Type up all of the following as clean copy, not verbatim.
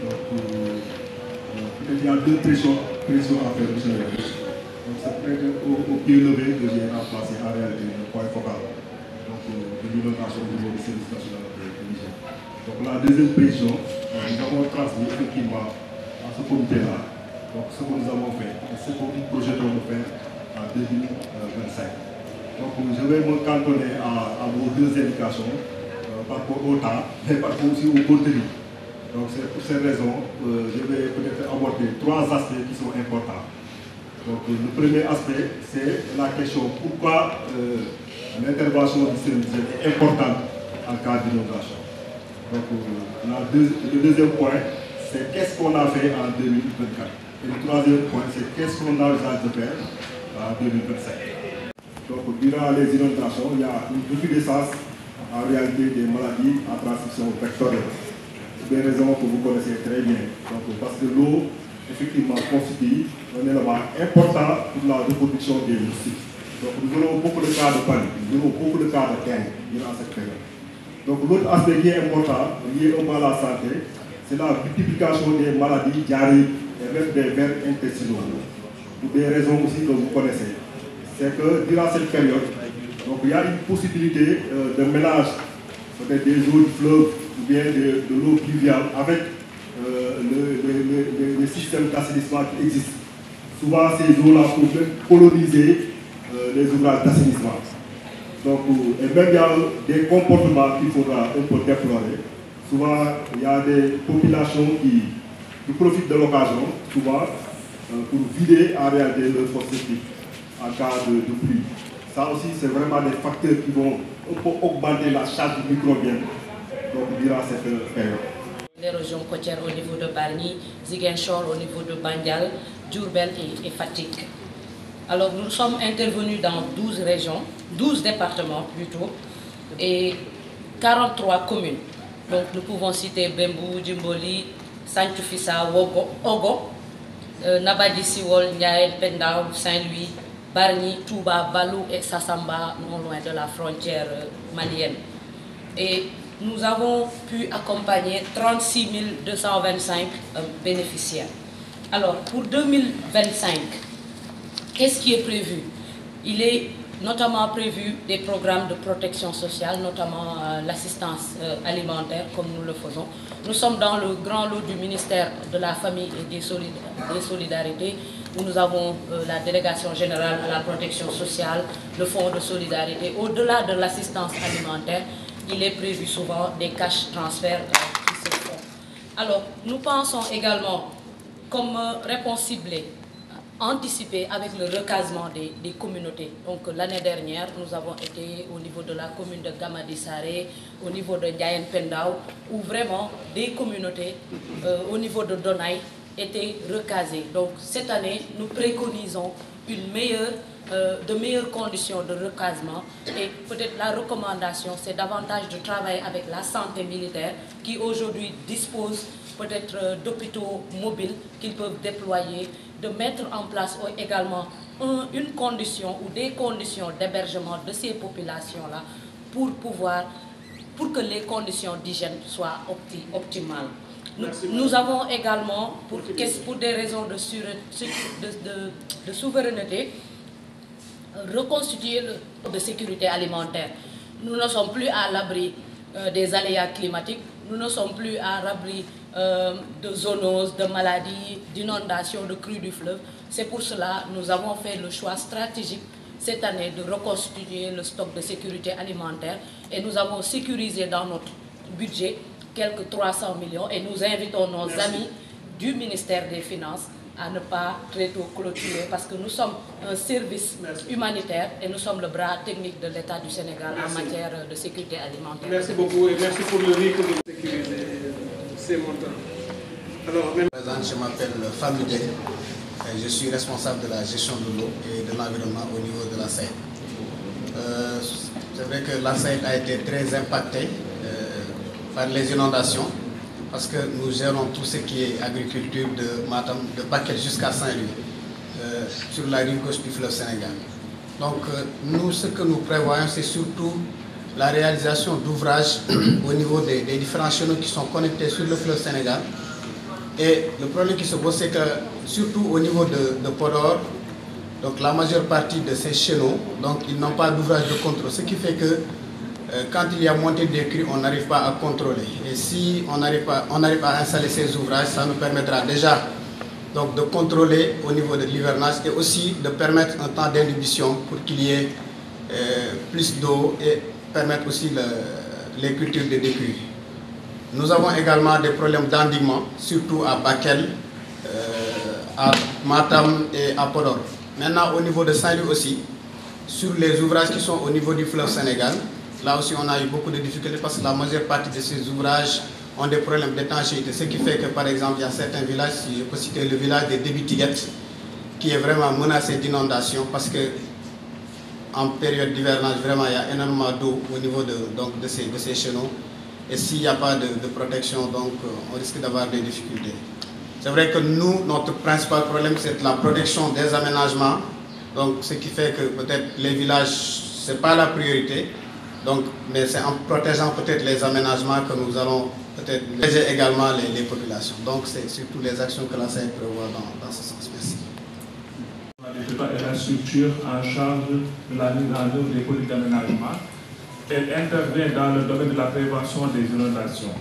Donc, peut-être il y a deux pressions à faire, M. le maire. Donc, c'est peut-être au pied levé que j'ai remplacé en réalité le point focal de l'inondation au niveau du service national de l'hygiène. Donc, la deuxième pression, nous avons transmis effectivement à ce comité-là donc, ce que nous avons fait et ce que nous projetons de faire en 2025. Donc, je vais me cantonner à vos deux indications par rapport au temps, mais par rapport aussi au contenu. Donc, c'est pour ces raisons, je vais peut-être aborder trois aspects qui sont importants. Donc, le premier aspect, c'est la question pourquoi l'intervention du service est importante en cas d'inondation. Donc, le deuxième point, c'est qu'est-ce qu'on a fait en 2024. Et le troisième point, c'est qu'est-ce qu'on envisage de faire en 2025. Donc, durant les inondations, il y a une recrudescence en réalité des maladies à transmission vectorielle. C'est des raisons que vous connaissez très bien. Donc, parce que l'eau, effectivement, constitue un élément important pour la reproduction des moustiques. Donc, nous aurons beaucoup de cas de panique, nous aurons beaucoup de cas de dengue durant cette période. Donc, l'autre aspect qui est important, lié au mal à la santé, c'est la multiplication des maladies diarrhéiques et même des vers intestinaux. Pour des raisons aussi que vous connaissez. C'est que durant cette période, donc, il y a une possibilité de mélange peut-être des eaux du fleuve ou bien de l'eau pluviale avec les systèmes d'assainissement qui existent. Souvent, ces eaux-là peuvent coloniser les ouvrages d'assainissement. Donc, et même il y a des comportements qu'il faudra un peu déplorer. Souvent, il y a des populations qui profitent de l'occasion, souvent, pour vider en réalité leur fosse septique en cas de pluie. Ça aussi, c'est vraiment des facteurs qui vont un peu augmenter la charge microbienne durant cette période. Les régions côtières au niveau de Bargny, Ziguinchor au niveau de Bandial, Diourbel et Fatick. Alors nous sommes intervenus dans 12 régions, 12 départements plutôt, et 43 communes. Donc nous pouvons citer Bembou, Djimboli, Santhiou-Fissa, Ogo, Nabadji Siwol, Niayes, Pendao, Saint-Louis, Bargny, Touba, Balou et Sassamba, non loin de la frontière malienne. Et nous avons pu accompagner 36 225 bénéficiaires. Alors, pour 2025, qu'est-ce qui est prévu? Il est notamment prévu des programmes de protection sociale, notamment l'assistance alimentaire, comme nous le faisons. Nous sommes dans le grand lot du ministère de la Famille et des Solidarités, où nous avons la délégation générale à la protection sociale, le fonds de solidarité. Au-delà de l'assistance alimentaire, il est prévu souvent des cash transferts qui se font. Alors, nous pensons également, comme réponse ciblée, anticiper avec le recasement des communautés. Donc l'année dernière, nous avons été au niveau de la commune de Gamadi-Saré, au niveau de Ndiayène Pendao, où vraiment des communautés au niveau de Donaï étaient recasées. Donc cette année, nous préconisons de meilleures conditions de recasement, et peut-être la recommandation, c'est davantage de travailler avec la santé militaire qui aujourd'hui dispose peut-être d'hôpitaux mobiles qu'ils peuvent déployer, de mettre en place également une condition ou des conditions d'hébergement de ces populations-là pour que les conditions d'hygiène soient optimales. Nous avons également, pour des raisons de souveraineté, reconstitué de sécurité alimentaire. Nous ne sommes plus à l'abri des aléas climatiques, nous ne sommes plus à l'abri de zoonoses, de maladies, d'inondations, de crues du fleuve. C'est pour cela que nous avons fait le choix stratégique cette année de reconstituer le stock de sécurité alimentaire, et nous avons sécurisé dans notre budget quelques 300 millions, et nous invitons nos amis du ministère des Finances à ne pas très tôt clôturer, parce que nous sommes un service humanitaire et nous sommes le bras technique de l'État du Sénégal en matière de sécurité alimentaire. Merci beaucoup et merci pour le riz que vous sécurisez ces montants. Alors, je m'appelle Fabien Dieng et je suis responsable de la gestion de l'eau et de l'environnement au niveau de la SAED. C'est vrai que la SAED a été très impactée par les inondations, parce que nous gérons tout ce qui est agriculture de Matam, de Bakel jusqu'à Saint-Louis, sur la rive gauche du fleuve Sénégal. Donc nous, ce que nous prévoyons, c'est surtout la réalisation d'ouvrages au niveau des différents chenaux qui sont connectés sur le fleuve Sénégal, Et le problème qui se pose, c'est que surtout au niveau de Podor, donc la majeure partie de ces chenaux, donc ils n'ont pas d'ouvrage de contrôle, ce qui fait que quand il y a montée des crues, on n'arrive pas à contrôler. Et si on arrive à installer ces ouvrages, ça nous permettra déjà donc, de contrôler au niveau de l'hivernage et aussi de permettre un temps d'inhibition pour qu'il y ait plus d'eau et permettre aussi les cultures de décrue. Nous avons également des problèmes d'endiguement, surtout à Bakel, à Matam et à Podor. Maintenant, au niveau de Saint-Louis aussi, sur les ouvrages qui sont au niveau du fleuve Sénégal, là aussi on a eu beaucoup de difficultés parce que la majeure partie de ces ouvrages ont des problèmes d'étanchéité. Ce qui fait que par exemple, il y a certains villages, si je peux citer le village des Débitiguettes, qui est vraiment menacé d'inondation parce que en période d'hivernage, vraiment il y a énormément d'eau au niveau de ces chenaux. Et s'il n'y a pas de protection, donc on risque d'avoir des difficultés. C'est vrai que nous, notre principal problème, c'est la protection des aménagements. Donc, ce qui fait que peut-être les villages, ce n'est pas la priorité. Donc, mais c'est en protégeant peut-être les aménagements que nous allons peut-être protéger également les populations. Donc, c'est surtout les actions que la CAI prévoit dans ce sens. Merci. La structure en charge de la mise en œuvre des politiques d'aménagement. Elle intervient dans le domaine de la prévention des inondations.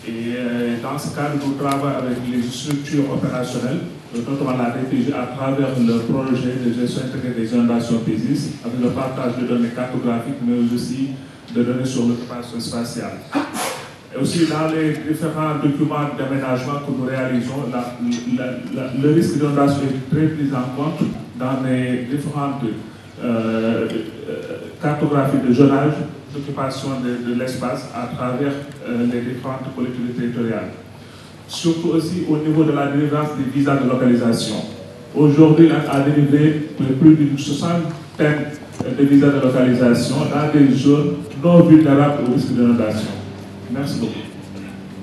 Et dans ce cadre, nous travaillons avec les structures opérationnelles, notamment la DPJ, à travers le projet de gestion intégrée des inondations PESIS, avec le partage de données cartographiques, mais aussi de données sur l'occupation spatiale. Et aussi dans les différents documents d'aménagement que nous réalisons, le risque d'inondation est très pris en compte dans les différentes cartographies de zonage, d'occupation de l'espace à travers les différentes collectivités territoriales. Surtout aussi au niveau de la délivrance des visas de localisation. Aujourd'hui, on a délivré plus d'une soixantaine de visas de localisation dans des zones non vulnérables au risque d'inondation. Merci beaucoup.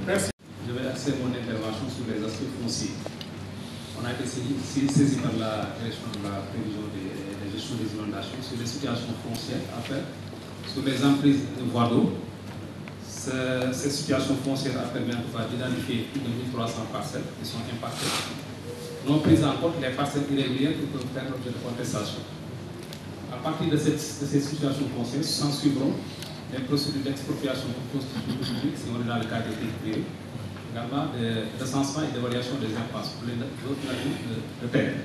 Merci. Je vais axer mon intervention sur les aspects fonciers. On a été saisi par la direction de la prévision de gestion des inondations sur les situations foncières à faire, sur les emprises de voies d'eau. Ces situations foncières a permis en tout cas d'identifier plus de 1300 parcelles qui sont impactées. Non prises en compte les parcelles irrégulières qui peuvent faire l'objet de contestation. À partir de ces situations foncières, s'en suivront les procédures d'expropriation pour constituer public, si on est dans le cadre des titres privés, également de recensement et d'évaluation des impasses pour les autres navires de terre.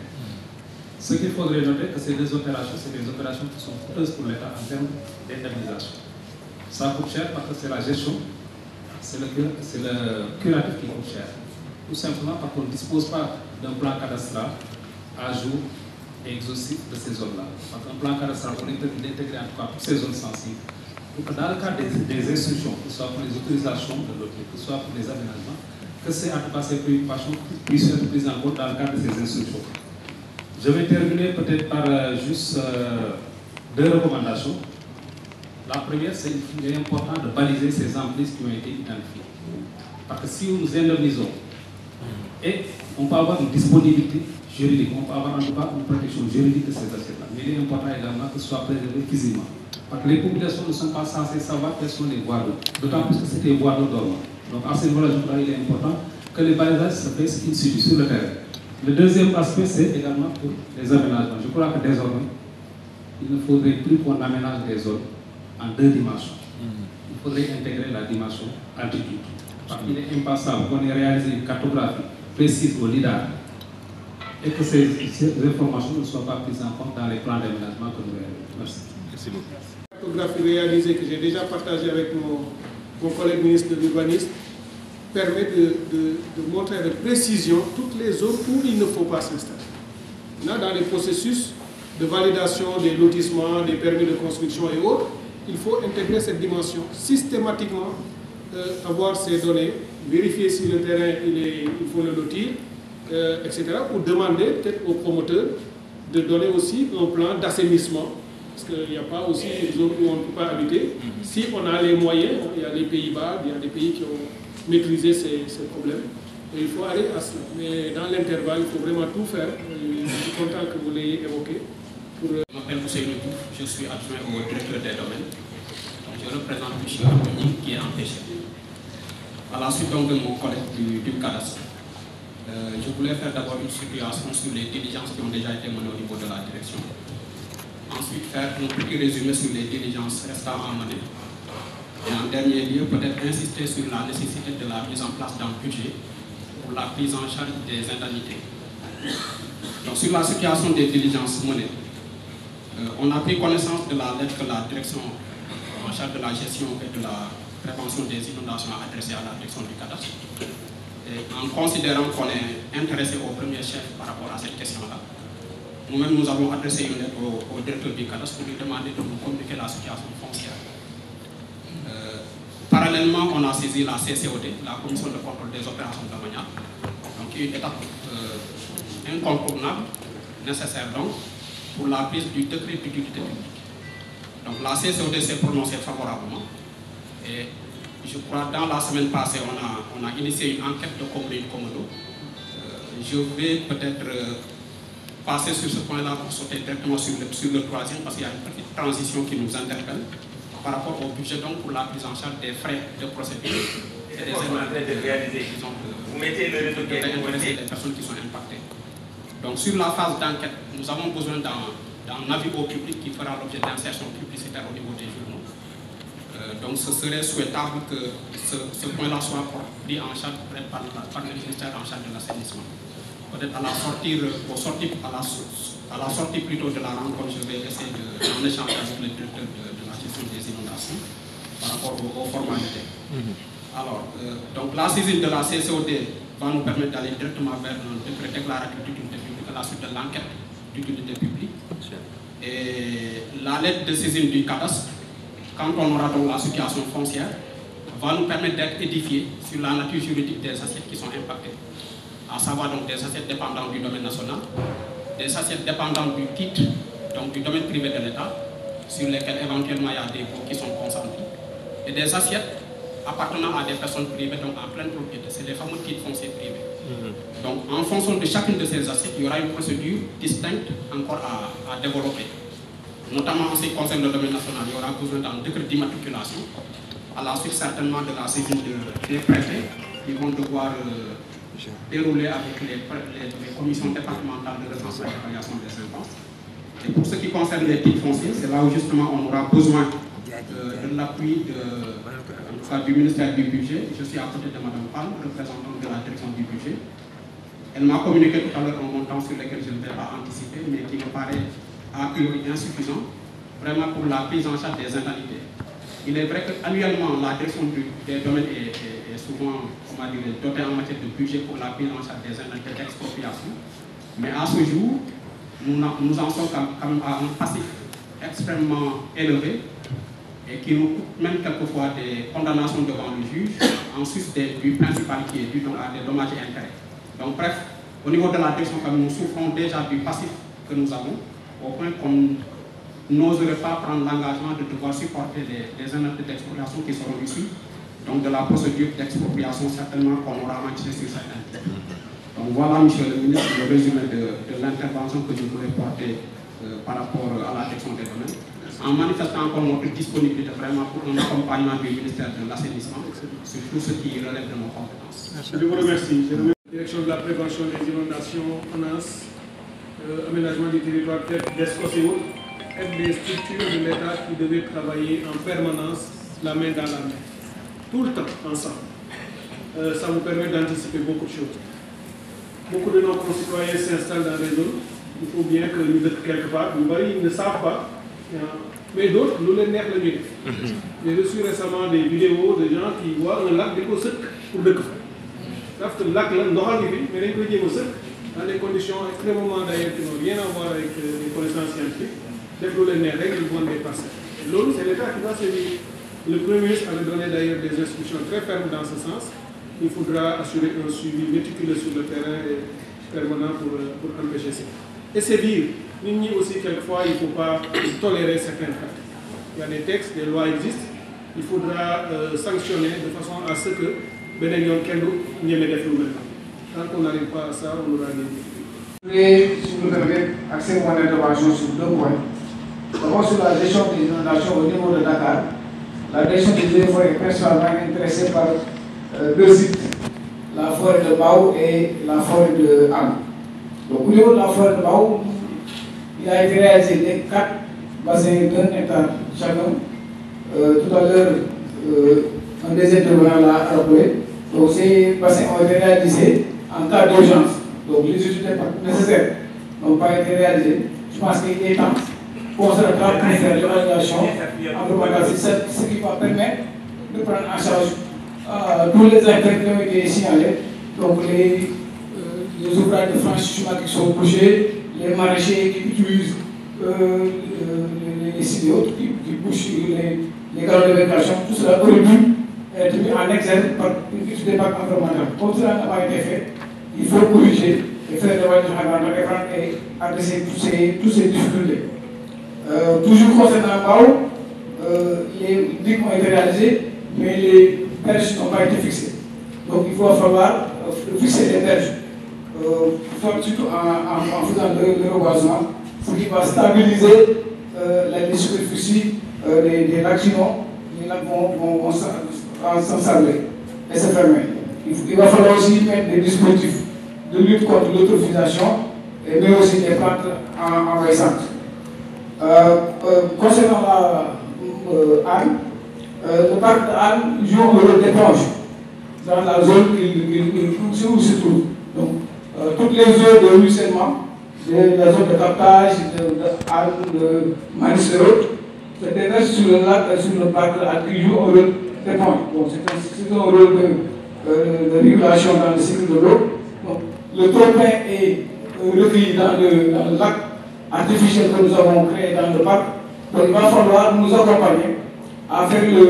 Ce qu'il faudrait noter, que ces deux opérations, c'est des opérations qui sont coûteuses pour l'État en termes d'indemnisation. Ça coûte cher parce que c'est la gestion, c'est le curatif qui coûte cher. Tout simplement parce qu'on ne dispose pas d'un plan cadastral à jour et exhaustif de ces zones-là. Parce qu'un plan cadastral, on est d'intégrer en tout cas toutes ces zones sensibles. Donc, dans le cadre des instructions, que ce soit pour les autorisations de l'autre, que ce soit pour les aménagements, que c'est en tout cas ces préoccupations qui puissent être prises en compte dans le cadre de ces instructions. Je vais terminer peut-être par juste deux recommandations. La première, c'est qu'il est important de baliser ces emprises qui ont été identifiées. Parce que si nous indemnisons, et on peut avoir une disponibilité juridique, on peut avoir en tout cas une protection juridique de ces assiettes-là. Mais il est important également que ce soit préservé physiquement. Parce que les populations ne sont pas censées savoir quelles sont les voies d'eau, d'autant plus que c'est des voies d'eau dormantes. Donc à ce niveau-là, je crois qu'il est important que les balisages se fassent in situ sur le terrain. Le deuxième aspect, c'est également pour les aménagements. Je crois que désormais, il ne faudrait plus qu'on aménage des zones en deux dimensions. Il faudrait intégrer la dimension altitude. Parce qu'il est impensable qu'on ait réalisé une cartographie précise au LIDAR et que ces informations ne soient pas prises en compte dans les plans d'aménagement que nous réalisons. Merci. Merci beaucoup. La cartographie réalisée que j'ai déjà partagée avec mon collègue ministre de l'Urbanisme permet de montrer avec précision toutes les zones où il ne faut pas s'installer. Là, dans les processus de validation des lotissements, des permis de construction et autres, il faut intégrer cette dimension systématiquement, avoir ces données, vérifier si le terrain il faut le lotir, etc. Ou demander peut-être aux promoteurs de donner aussi un plan d'assainissement. Parce qu'il n'y a pas aussi des zones où on ne peut pas habiter. Si on a les moyens, il y a les Pays-Bas, il y a des pays qui ont maîtrisé ces problèmes. Et il faut aller à cela. Mais dans l'intervalle, il faut vraiment tout faire. Je suis content que vous l'ayez évoqué. Je m'appelle Ousseynou Diouf, je suis adjoint au directeur des domaines. Donc, je représente M. Anthony qui est empêché. À la suite donc de mon collègue du cadastre, Je voulais faire d'abord une situation sur les diligences qui ont déjà été menées au niveau de la direction. Ensuite, faire un petit résumé sur les diligences restant à mener. Et en dernier lieu, peut-être insister sur la nécessité de la mise en place d'un budget pour la prise en charge des indemnités. Donc, sur la situation des diligences menées, on a pris connaissance de la lettre que la direction en charge de la gestion et de la prévention des inondations a adressée à la direction du cadastre. Et en considérant qu'on est intéressé au premier chef par rapport à cette question-là, nous-mêmes nous avons adressé une lettre au directeur du cadastre pour lui demander de nous communiquer la situation foncière. Parallèlement, on a saisi la CCOD, la Commission de contrôle des opérations domaniales, donc une étape incontournable, nécessaire donc, pour la prise du décret d'utilité publique. Donc la CCOD s'est prononcée favorablement et je crois dans la semaine passée, on a initié une enquête de commune Komodo. Je vais peut-être passer sur ce point-là pour sauter directement sur le troisième parce qu'il y a une petite transition qui nous interpelle par rapport au budget donc pour la prise en charge des frais de procédure et des vous mettez le réseau des personnes qui sont impactées. Donc sur la phase d'enquête, nous avons besoin d'un avis au public qui fera l'objet d'insertion publicitaire au niveau des journaux. Donc ce serait souhaitable que ce point-là soit pris en charge par le ministère en charge de l'assainissement. Peut-être à la sortie plutôt de la rencontre, je vais essayer d'en échanger avec le directeur de la gestion des inondations par rapport aux formalités. Alors, donc la saisine de la CCOD va nous permettre d'aller directement vers un décret déclaratif d'utilité publique à la suite de l'enquête d'utilité publique. Et la lettre de saisine du cadastre, quand on aura donc la situation foncière, va nous permettre d'être édifiés sur la nature juridique des assiettes qui sont impactées. À savoir donc des assiettes dépendantes du domaine national, des assiettes dépendantes du titre, donc du domaine privé de l'État, sur lesquelles éventuellement il y a des baux qui sont consentis, et des assiettes appartenant à des personnes privées, donc en pleine propriété, c'est les fameux titres fonciers privés. Donc en fonction de chacune de ces assiettes, il y aura une procédure distincte encore à développer. Notamment en ce qui concerne le domaine national, il y aura besoin d'un décret d'immatriculation, à la suite certainement de la saisine des préfets qui vont devoir dérouler avec les commissions départementales de recensement et d'évaluation des impôts. Et pour ce qui concerne les titres fonciers, c'est là où justement on aura besoin de l'appui du ministère du budget. Je suis à côté de Mme Palme, représentante de la direction du budget. Elle m'a communiqué tout à l'heure un montant sur lequel je ne vais pas anticiper, mais qui me paraît a priori insuffisant, vraiment pour la prise en charge des indemnités. Il est vrai qu'annuellement, la direction des domaines est souvent, comment dire, dotée en matière de budget pour la prise en charge des indemnités d'expropriation. Mais à ce jour, nous en sommes quand même à un passif extrêmement élevé et qui nous coûte même quelquefois des condamnations devant le juge en sus du principal qui est dû à des dommages et intérêts. Donc bref, au niveau de la direction, nous souffrons déjà du passif que nous avons, au point qu'on n'oserait pas prendre l'engagement de devoir supporter les indemnités d'expropriation qui seront issues, donc de la procédure d'expropriation certainement qu'on aura manqué sur certains. Donc voilà, monsieur le ministre, le résumé de l'intervention que je voulais porter par rapport à la direction des domaines, en manifestant encore notre disponibilité vraiment pour un accompagnement du ministère de l'assainissement sur tout ce qui relève de nos compétences. Je vous remercie. Direction de la prévention des inondations, ONAS, aménagement du territoire, DESCOSEO, et des structures de l'État qui devaient travailler en permanence, la main dans la main, tout le temps ensemble. Ça vous permet d'anticiper beaucoup de choses. Beaucoup de nos concitoyens s'installent dans les zones. Il faut bien que nous êtes quelque part. Ils ne savent pas. Mais d'autres, nous les nerfs le mieux. J'ai reçu récemment des vidéos de gens qui voient un lac pour le parce que le lac, mais dans des conditions extrêmement d'ailleurs qui n'ont rien à voir avec les connaissances scientifiques. Ils vont des parcelles. L'autre, c'est l'État qui va sévir. Le Premier ministre avait donné d'ailleurs des instructions très fermes dans ce sens. Il faudra assurer un suivi méticuleux sur le terrain et permanent pour empêcher ça. Et sévir. Nous aussi, quelquefois, il ne faut pas tolérer certaines pratiques. Il y a des textes, des lois existent. Il faudra sanctionner de façon à ce que tant qu'on n'arrive pas à ça, on aura des difficultés. Je voulais, si vous me permettez, axer mon intervention sur deux points. D'abord sur la gestion des inondations au niveau de Dakar. La direction des eaux et forêts est principalement intéressée par deux sites. La forêt forêt de Bao et la forêt de Anne. Donc au niveau de la forêt de Bao, il a été réalisé 4 bassins d'1 hectare chacun. Tout à l'heure, un des intervenants l'a rappelé. Donc ces bassins ont été réalisés en cas d'urgence. Donc les études nécessaires n'ont pas été réalisées. Je pense qu'il est temps qu'on se rattrape pour faire l'évaluation environnementale, ce qui va permettre de prendre en charge tous les intérêts qui ont été signalés. Donc les ouvrages de franchissement qui sont bouchés, les maraîchers qui utilisent les sites autres, qui bouchent les canaux d'évacuation, tout cela aurait dû être mis en exergue par une étude d'impact environnemental. Comme cela n'a pas été fait, il faut corriger et faire l'évaluation environnementale et adresser toutes ces difficultés. Toujours concernant Bao, les digues ont été réalisées, mais les berges n'ont pas été fixées. Donc il va falloir fixer les berges, surtout en faisant le reboisement, ce qui va stabiliser la superficie des lacs, sinon les lacs vont s'ensabler et se fermer. Il va falloir aussi mettre des dispositifs de lutte contre l'eutrophisation, mais aussi des plantes envahissantes. Concernant la Anne, le parc de Anne joue un rôle d'éponge dans la zone où se trouve. Donc, toutes les zones de ruissellement, de la zone de captage, de Anne, de Manis et autres, se déversent sur le lac et sur le parc de Anne qui joue un rôle d'éponge. Donc, c'est un rôle de régulation dans le cycle de l'eau. Le trop-plein est recueilli dans le lac artificiel que nous avons créé dans le parc. Donc il va falloir nous accompagner à faire le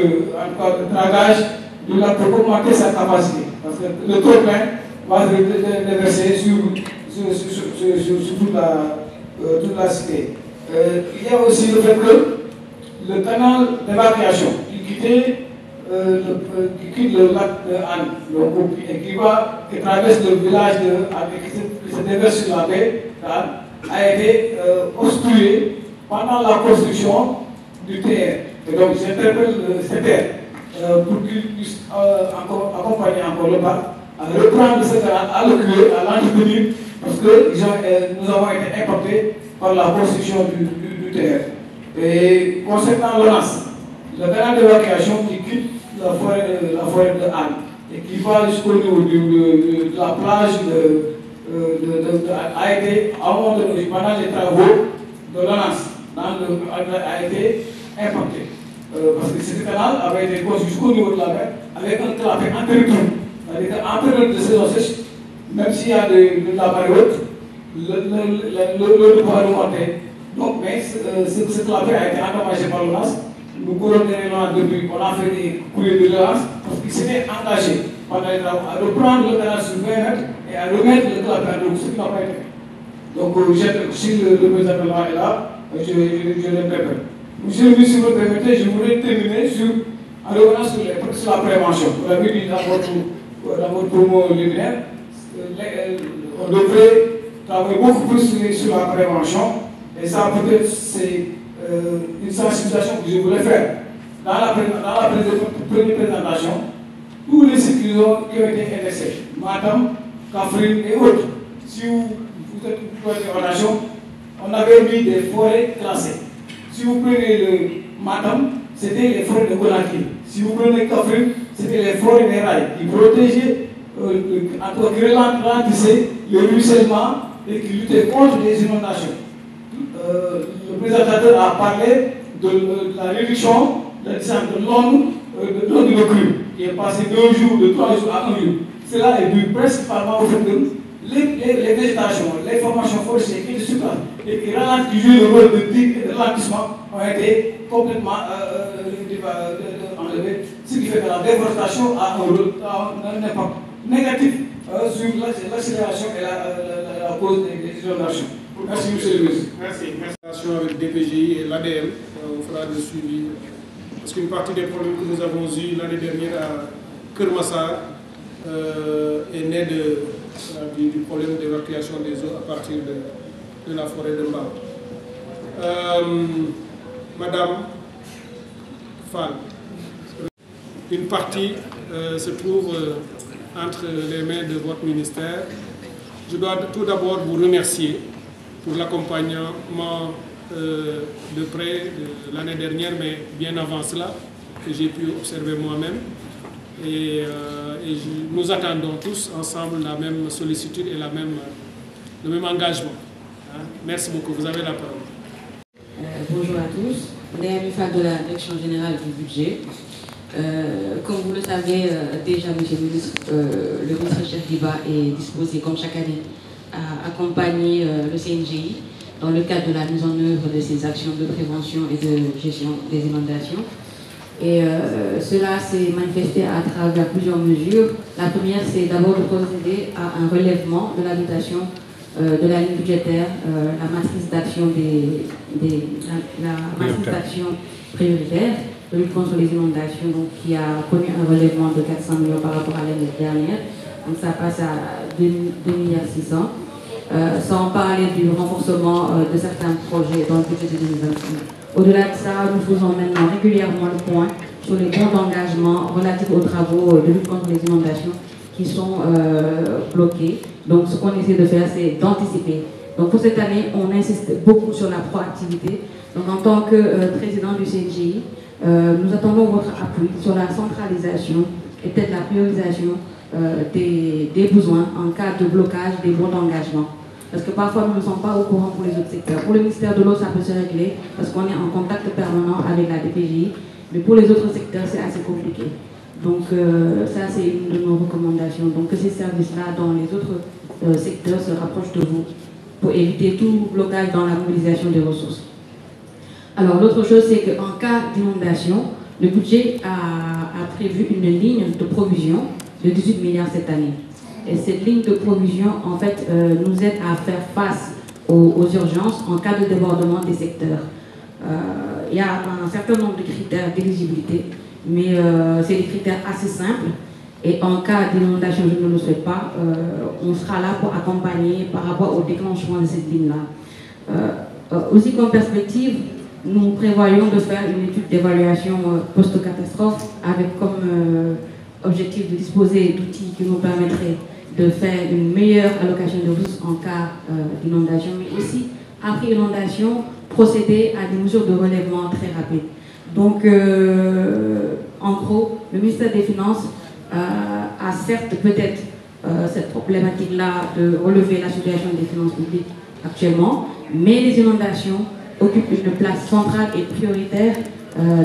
dragage du lac pour augmenter sa capacité. Parce que le trop-plein va se déverser sur toute la cité. Il y a aussi le fait que le canal d'évacuation qui quitte le lac de Anne, qui traverse le village de Anne et qui se déverse sur la baie d'Anne, a été obstrué pendant la construction du TR. Et donc j'interpelle le CTR pour qu'il puisse accompagner encore le parc à reprendre ce canal, à le créer, à l'entretenir, parce que nous avons été impactés par la construction du TR. Et concernant l'ONAS, le canal d'évacuation qui quitte la forêt de Anne et qui va jusqu'au niveau de la plage a été, pendant les travaux de l'ONAS, a été impacté. Parce que ce canal avait été construit jusqu'au niveau de la mer avec un clapet en territoire. C'est-à-dire qu'en période de saison sèche, même s'il y a de la marée haute, l'eau pourra remonter. Donc, mais ce clapet a été endommagé par l'ONAS. Nous courons derrière depuis, on a fait des courriers de l'ONAS parce qu'il s'était engagé pendant les travaux à reprendre le canal sur 20 mètres et à remettre le clapet en eau, ce qui n'a pas été fait. Donc, si le président est là, je l'interpelle. Monsieur le ministre, si vous me permettez, je voudrais terminer en revenant sur la prévention. Vous l'avez dit dans votre promo liminaire, on devrait travailler beaucoup plus sur la prévention. Et ça, peut-être, c'est une sensibilisation que je voulais faire. Dans la première présentation, tous les sites qui ont été indexés, Matam, Kaffrine et autres, si vous êtes en relation, on avait mis des forêts classées. Si vous prenez le Matam, c'était les forêts de Conakry. Si vous prenez Kaffrine, c'était les forêts des rails qui protégeaient, qui ralentissaient le ruissellement et qui luttaient contre les inondations. Le présentateur a parlé de la réduction de la distance de l'onde de crue, qui est passé de 2 jours, de 3 jours à 1 jour. Cela est dû principalement au fait que les végétations, les formations forestières qui étaient sur place et qui jouent le rôle de digue et de ralentissement ont été complètement enlevés, ce qui fait que la déforestation a un impact négatif sur l'accélération et la cause des inondations. Merci, monsieur le ministre. Merci. Avec DPGI et l'ADM, on fera le suivi. Parce qu'une partie des problèmes que nous avons eus l'année dernière à Kermassar est née du problème d'évacuation des eaux à partir de la forêt de Mbao. Madame Fall, une partie se trouve entre les mains de votre ministère. Je dois tout d'abord vous remercier pour l'accompagnement de près de l'année dernière, mais bien avant cela, que j'ai pu observer moi-même. Et nous attendons tous ensemble la même sollicitude et le même engagement. Merci beaucoup. Vous avez la parole. Bonjour à tous. Léa Mifal de la Direction générale du budget. Comme vous le savez déjà, Monsieur le ministre, le ministre Cheikh Diba est disposé, comme chaque année, à accompagner le CNGI dans le cadre de la mise en œuvre de ses actions de prévention et de gestion des inondations. Et cela s'est manifesté à travers plusieurs mesures. La première, c'est d'abord de procéder à un relèvement de la dotation de la ligne budgétaire, la matrice d'action prioritaire de lutte contre les inondations, donc, qui a connu un relèvement de 400 millions par rapport à l'année dernière. Donc ça passe à 2,6 milliards, sans parler du renforcement de certains projets dans le budget de 2025. Au-delà de ça, nous faisons maintenant régulièrement le point sur les bons d'engagement relatifs aux travaux de lutte contre les inondations qui sont bloqués. Donc ce qu'on essaie de faire, c'est d'anticiper. Donc pour cette année, on insiste beaucoup sur la proactivité. Donc en tant que président du CNGI, nous attendons votre appui sur la centralisation et peut-être la priorisation des besoins en cas de blocage des bons d'engagement. Parce que parfois nous ne sommes pas au courant pour les autres secteurs. Pour le ministère de l'eau, ça peut se régler parce qu'on est en contact permanent avec la DPJ. Mais pour les autres secteurs, c'est assez compliqué. Donc ça, c'est une de nos recommandations. Donc que ces services-là, dans les autres secteurs, se rapprochent de vous pour éviter tout blocage dans la mobilisation des ressources. Alors l'autre chose, c'est qu'en cas d'inondation, le budget a prévu une ligne de provision de 18 milliards cette année. Et cette ligne de provision, en fait, nous aide à faire face aux urgences en cas de débordement des secteurs. Il y a un certain nombre de critères d'éligibilité, mais c'est des critères assez simples. Et en cas d'inondation, je ne le souhaite pas, on sera là pour accompagner par rapport au déclenchement de cette ligne-là. Aussi comme perspective, nous prévoyons de faire une étude d'évaluation post-catastrophe avec comme objectif de disposer d'outils qui nous permettraient de faire une meilleure allocation de ressources en cas d'inondation, mais aussi, après inondation, procéder à des mesures de relèvement très rapides. Donc, en gros, le ministère des Finances a certes peut-être cette problématique-là de relever la situation des finances publiques actuellement, mais les inondations occupent une place centrale et prioritaire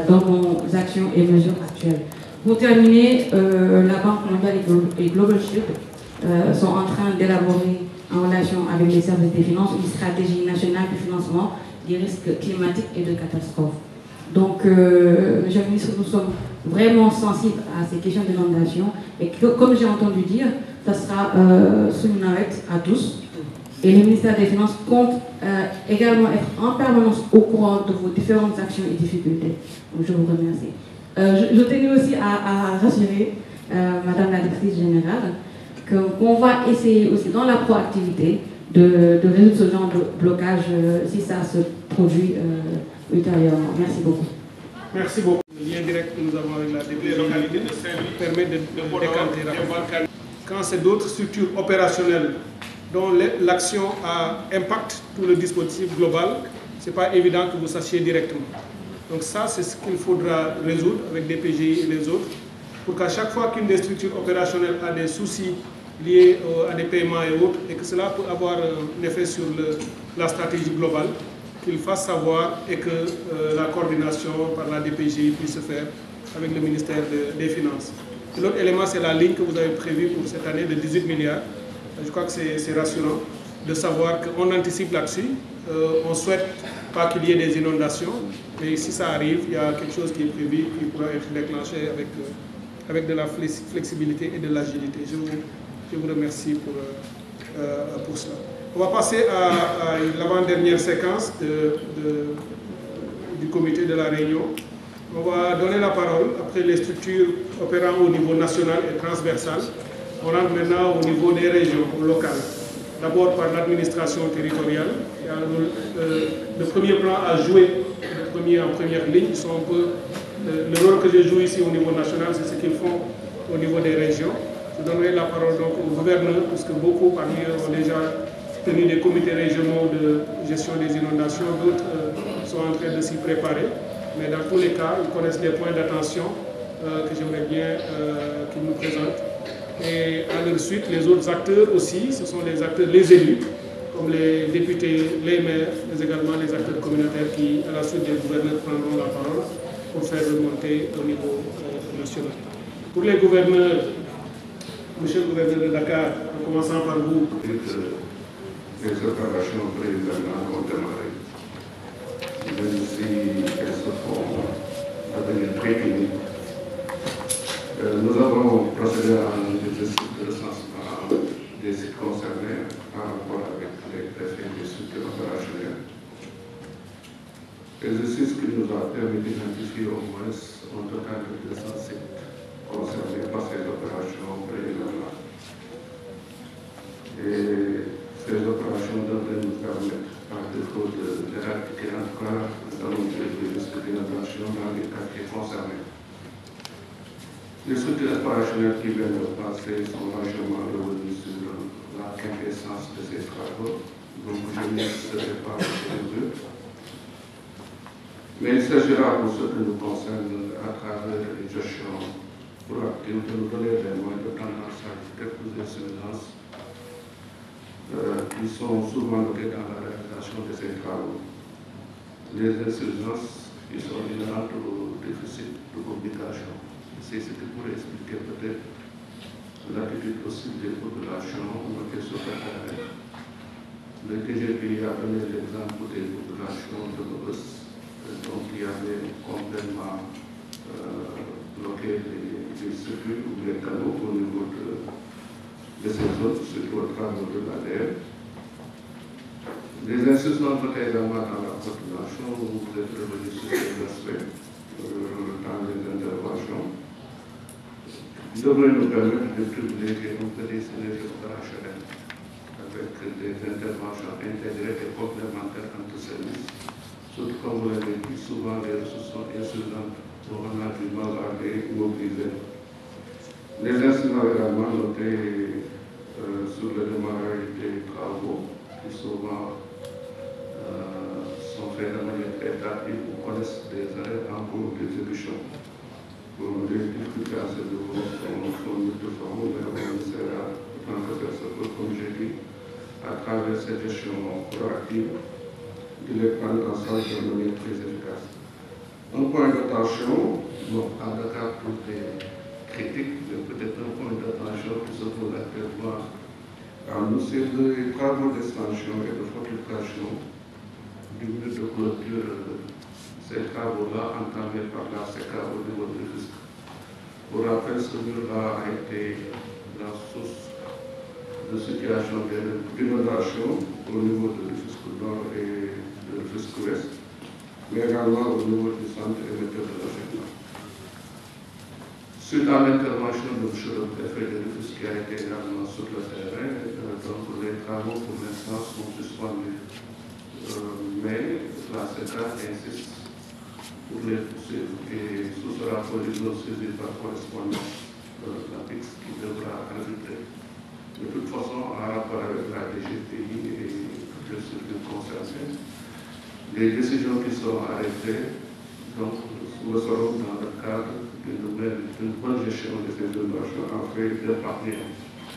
dans nos actions et mesures actuelles. Pour terminer, la Banque mondiale et Global Shield sont en train d'élaborer, en relation avec les services des finances, une stratégie nationale de financement des risques climatiques et de catastrophes. Donc, Monsieur le ministre, nous sommes vraiment sensibles à ces questions d'inondation. Et comme j'ai entendu dire, ça sera sous une navette à tous. Et le ministère des Finances compte également être en permanence au courant de vos différentes actions et difficultés. Donc, je vous remercie. Je tenais aussi à rassurer Madame la Directrice Générale qu'on va essayer aussi dans la proactivité de résoudre ce genre de blocage si ça se produit ultérieurement. Merci beaucoup. Merci beaucoup. Le lien direct que nous avons avec la DPJ localité de Saint-Louis permet de décanter rapidement. Quand c'est d'autres structures opérationnelles dont l'action impacte tout le dispositif global, ce n'est pas évident que vous sachiez directement. Donc ça, c'est ce qu'il faudra résoudre avec DPJ et les autres, pour qu'à chaque fois qu'une des structures opérationnelles a des soucis liés à des paiements et autres, et que cela peut avoir un effet sur la stratégie globale, qu'il fasse savoir et que la coordination par la DPJ puisse se faire avec le ministère des Finances. L'autre élément, c'est la ligne que vous avez prévue pour cette année de 18 milliards. Je crois que c'est rassurant de savoir qu'on anticipe là-dessus. On ne souhaite pas qu'il y ait des inondations, mais si ça arrive, il y a quelque chose qui est prévu qui pourra être déclenché avec de la flexibilité et de l'agilité. Je vous remercie pour cela. On va passer à l'avant-dernière séquence du comité de la Réunion. On va donner la parole, après les structures opérant au niveau national et transversal. On rentre maintenant au niveau des régions, locales. D'abord par l'administration territoriale. Il y a le premier plan à jouer, en première ligne. Ils sont un peu, le rôle que je joue ici au niveau national, c'est ce qu'ils font au niveau des régions. Je donnerai la parole donc au gouverneur, puisque beaucoup parmi eux ont déjà tenu des comités régionaux de gestion des inondations, d'autres sont en train de s'y préparer. Mais dans tous les cas, ils connaissent les points d'attention que j'aimerais bien qu'ils nous présentent. Et à leur suite, les autres acteurs aussi, ce sont les acteurs, les élus, comme les députés, les maires, mais également les acteurs communautaires qui, à la suite des gouverneurs, prendront la parole pour faire remonter au niveau national. Pour les gouverneurs, monsieur le gouverneur de Dakar, en commençant par vous. Les opérations préliminaires ont démarré. Même si elles se font devenir très cliniques. Nous avons procédé à un exercice de recensement des sites concernés en rapport avec les préfets des structures opérationnelles. Exercice qui nous a permis d'identifier au moins un total de 200 sites concernés par ces opérations préliminaires. Et ces opérations devraient nous permettre, par défaut d'éradiquer en tout cas dans le risque d'inondation dans les quartiers concernés. Les structures opérationnelles qui viennent de passer sont largement revenues sur la quintessence de ces travaux, donc je ne serai pas sur eux. Mais il s'agira pour ce qui nous concerne à travers les gestions proactives de nous donner des moyens de tendance à quelques insuffisances qui sont souvent bloqués dans la réalisation de ces travaux. Les insuffisances qui sont inhérentes au déficit de communication. C'est ce qui pourrait expliquer peut-être l'attitude aussi des populations qui sont préparées. Le TGP a donné l'exemple des populations de l'Ouest, donc qui avaient complètement bloqué les circuits ou les canaux au niveau de ces zones, surtout au travers de la DER. Les insuffisances également dans la population, vous êtes revenus sur ces aspects dans les interventions, devrait nous permettre de privilégier un peu des synergies opérationnelles avec des interventions intégrées et complémentaires entre services. Surtout comme vous l'avez dit, souvent les ressources sont insuffisantes pour on a du mal à les mobiliser. Les incidents également notés sur le démarrage des travaux qui souvent sont faits de manière étatique ou connaissent des arrêts en cours d'exécution. Pour les difficultés à ce niveau sont multiformes, mais on essaiera, en tant que personne, comme j'ai dit, à travers cette gestion proactive, de les prendre en charge de manière très efficace. Un point d'attention, bon, en Dakar, pour les critiques, mais peut-être un point d'attention qui se pose actuellement à nous, c'est les travaux d'extension et de fortification du mur de clôture. Ces travaux-là entamés par la SECA au niveau du risque. Pour rappel, ce mur-là a été la source de situation d'inondation au niveau de l'Ufisque Nord et de l'Ufisque Ouest, mais également au niveau du centre émetteur de la Génie. Suite à l'intervention de M. le préfet de l'Ufisque qui a été également sur le terrain, donc les travaux pour l'instant sont suspendus. Mais la SECA insiste pour les poursuivre et ce sera pour les autres suivis par correspondance la PIX qui devra ajouter. De toute façon, en rapport avec la DGTI et toutes les structures concernées, les décisions qui seront arrêtées donc, seront dans le cadre d'une bonne gestion de ces inondations afin d'épargner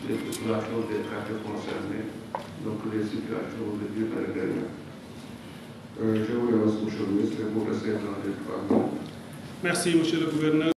les populations des quartiers concernés, donc les situations de vie par les je vous remercie, M. le ministre, et vous restez dans les 3 minutes. Merci, M. le gouverneur.